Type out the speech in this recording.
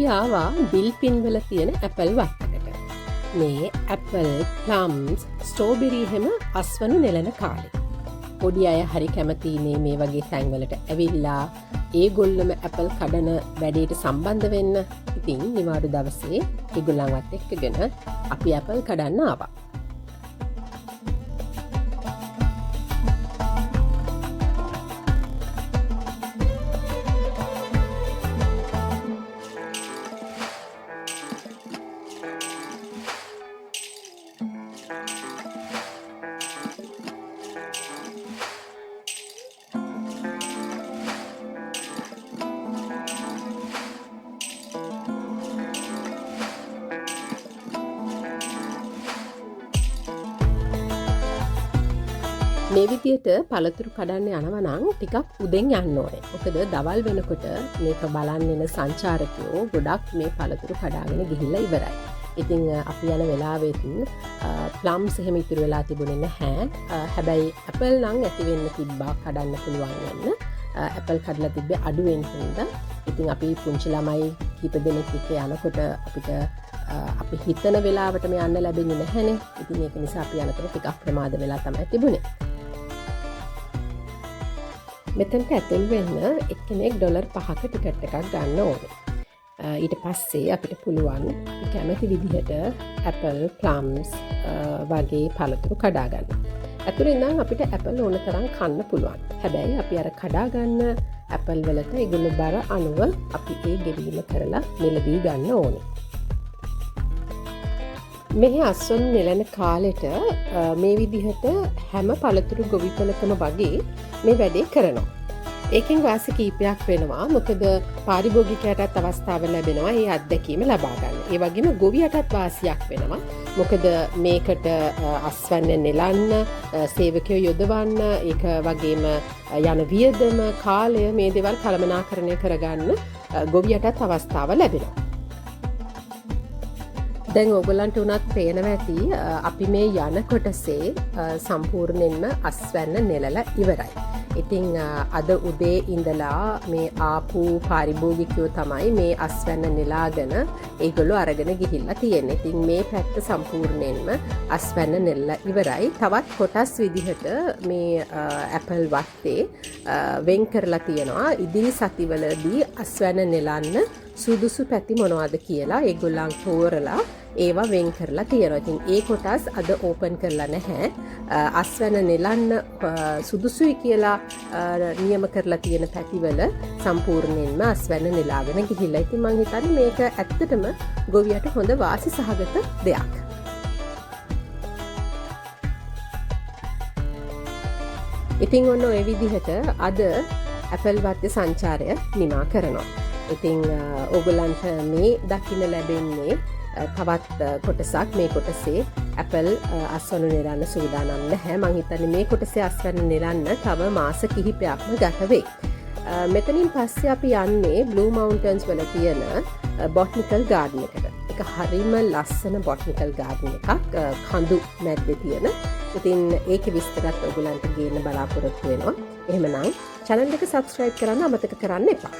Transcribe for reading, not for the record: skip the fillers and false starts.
අපි ආවා ඩිල් පින්වල තියෙන ඇපල් වත්තකට. මේ ඇපල්, ප්ලම්ස්, ස්ට්‍රෝබෙරි හැම අස්වනු නෙලන කාලේ. පොඩි අය හරි කැමතිනේ මේ වගේ තැන්වලට ඇවිල්ලා ඒගොල්ලම ඇපල් කඩන වැඩේට සම්බන්ධ වෙන්න. ඉතින් නිවාඩු දවසේ ඒගොල්ලන්වත් එක්කගෙන අපි ඇපල් කඩන්න ආවා. මේ විදියට පළතුරු කඩන්න යනවා නම් ටිකක් උදෙන් යන්න ඕනේ. මොකද දවල් වෙනකොට මේක බලන්න එන සංචාරකයෝ ගොඩක් මේ පළතුරු කඩාගෙන ගිහිල්ලා ඉවරයි. ඉතින් අපි යන වෙලාවෙත් ප්ලම්ස් එහෙම ඉතුරු වෙලා තිබුණේ නැහැ. හැබැයි ඇපල් නම් ඇති වෙන්න තිබ්බා කඩන්න පුළුවන් වෙන්න. ඇපල් කඩලා තිබ්බේ අඩුවෙන් හින්දා. ඉතින් අපි පුංචි ළමයි කීප දෙනෙක් එක්ක යනකොට අපිට අපි හිතන වෙලාවට මේ යන්න ලැබෙන්නේ නැහැනේ. ඉතින් ඒක නිසා අපි යනකොට ටිකක් ප්‍රමාද වෙලා තමයි තිබුණේ. මෙතනට ඇතුල් වෙන්න එක්කෙනෙක් $5ක ටිකට් එකක් ගන්න ඕනේ. ඊට පස්සේ අපිට පුළුවන් අපි කැමති විදිහට ඇපල්, ප්ලම්ස් වගේ පළතුරු කඩා ගන්න. ඇතුළේ ඉඳන් අපිට ඇපල් ඕන තරම් කන්න පුළුවන්. හැබැයි අපි අර කඩා ගන්න ඇපල් වලට ඒගොල්ලෝ බර අනුව අපි ඒ ගෙවීම කරලා මිලදී ගන්න ඕනේ. මෙහි අස්වනු නෙලන කාලෙට මේ විදිහට හැම පළතුරු ගොවිපලකම වගේ මේ වැඩේ කරනවා. ඒකෙන් වාසි කීපයක් වෙනවා. මොකද පාරිභෝගිකයටත් අවස්ථාව ලැබෙනවා මේ අත්දැකීම ලබා ගන්න. ඒ වගේම ගොවියටත් වාසියක් වෙනවා. මොකද මේකට අස්වැන්න නෙලන්න, සේවකයෝ යොදවන්න, ඒක වගේම යන වියදම, කාලය මේ දේවල් කළමනාකරණය කරගන්න ගොවියටත් අවස්ථාව ලැබෙනවා. දැන් ඕගොල්ලන්ට උනත් පේනවා ඇති අපි මේ යන කොටසේ සම්පූර්ණයෙන්ම අස්වැන්න නෙලලා ඉවරයි. ඉතින් අද උදේ ඉඳලා මේ ආපු පාරිභෝගිකයෝ තමයි මේ අස්වැන්න නෙලාගෙන ඒගොල්ලෝ අරගෙන ගිහිල්ලා තියෙන්නේ. ඉතින් මේ පැත්ත සම්පූර්ණයෙන්ම අස්වැන්න නෙලලා ඉවරයි. තවත් කොටස් විදිහට මේ ඇපල් වත්තේ වෙන් කරලා තියෙනවා. ඉදිරි සතිවලදී අස්වැන්න නෙලන්න සුදුසු පැති මොනවද කියලා ඒගොල්ලන් තෝරලා ඒවා වෙන් කරලා තියෙනවා. ඉතින් ඒ කොටස් අද ඕපන් කරලා නැහැ. අස්වැන්න නෙලන්න සුදුසුයි කියලා නියම කරලා තියෙන පැතිවල සම්පූර්ණයෙන්ම අස්වැන්න නෙලාගෙන ගිහිල්ලා. ඉතින් මං හිතන්නේ මේක ඇත්තටම ගොවියට හොඳ වාසි සහගත දෙයක්. ඉතින් ඔන්න ඔය විදිහට අද ඇපල් වත්තේ සංචාරය නිමා කරනවා. ඉතින් ඕගොල්ලන්ට මේ දකින්න ලැබෙන්නේ තවත් කොටසක්. මේ කොටසේ ඇපල් අස්වනු නෙලන්න සූදානම් නැහැ. මං හිතන්නේ මේ කොටසේ අස්වැන්න නෙලන්න තව මාස කිහිපයක්ම ගත වෙයි. මෙතනින් පස්සේ අපි යන්නේ බ්ලූ මවුන්ටන්ස් වල තියෙන බොටනිකල් ගාඩන් එකට. ඒක හරිම ලස්සන බොටනිකල් ගාඩන් එකක්, කඳු මැද්දේ තියෙන. ඉතින් ඒකේ විස්තරත් ඔයගොල්ලන්ට ගේන්න බලාපොරොත්තු වෙනවා. එහෙමනම් channel එක subscribe කරන්න අමතක කරන්න එපා.